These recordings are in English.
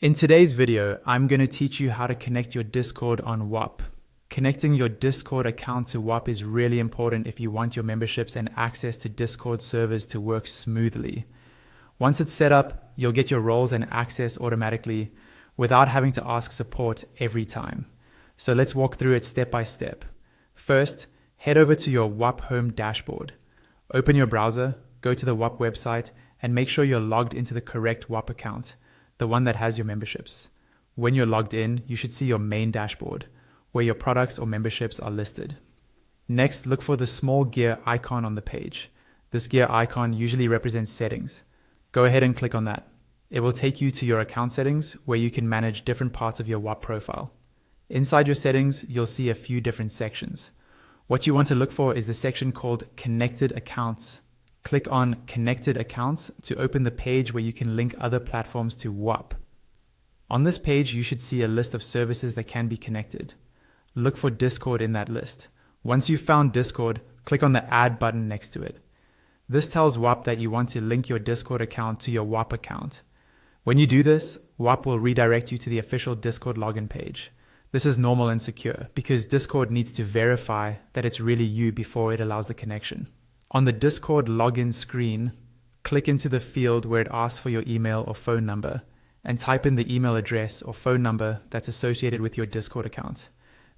In today's video, I'm going to teach you how to connect your Discord on Whop. Connecting your Discord account to Whop is really important if you want your memberships and access to Discord servers to work smoothly. Once it's set up, you'll get your roles and access automatically without having to ask support every time. So let's walk through it step by step. First, head over to your Whop home dashboard. Open your browser, go to the Whop website, and make sure you're logged into the correct Whop account, the one that has your memberships. When you're logged in, you should see your main dashboard, where your products or memberships are listed. Next, look for the small gear icon on the page. This gear icon usually represents settings. Go ahead and click on that. It will take you to your account settings, where you can manage different parts of your Whop profile. Inside your settings, you'll see a few different sections. What you want to look for is the section called Connected Accounts. Click on Connected Accounts to open the page where you can link other platforms to Whop. On this page, you should see a list of services that can be connected. Look for Discord in that list. Once you've found Discord, click on the Add button next to it. This tells Whop that you want to link your Discord account to your Whop account. When you do this, Whop will redirect you to the official Discord login page. This is normal and secure because Discord needs to verify that it's really you before it allows the connection. On the Discord login screen, click into the field where it asks for your email or phone number and type in the email address or phone number that's associated with your Discord account.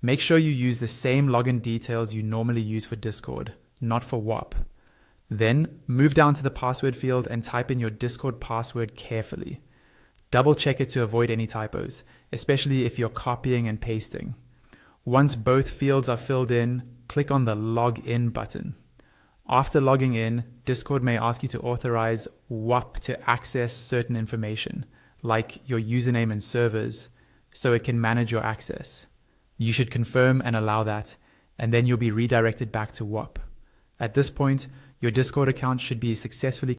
Make sure you use the same login details you normally use for Discord, not for Whop. Then, move down to the password field and type in your Discord password carefully. Double check it to avoid any typos, especially if you're copying and pasting. Once both fields are filled in, click on the Login button. After logging in, Discord may ask you to authorize Whop to access certain information, like your username and servers, so it can manage your access. You should confirm and allow that, and then you'll be redirected back to Whop. At this point, your Discord account should be successfully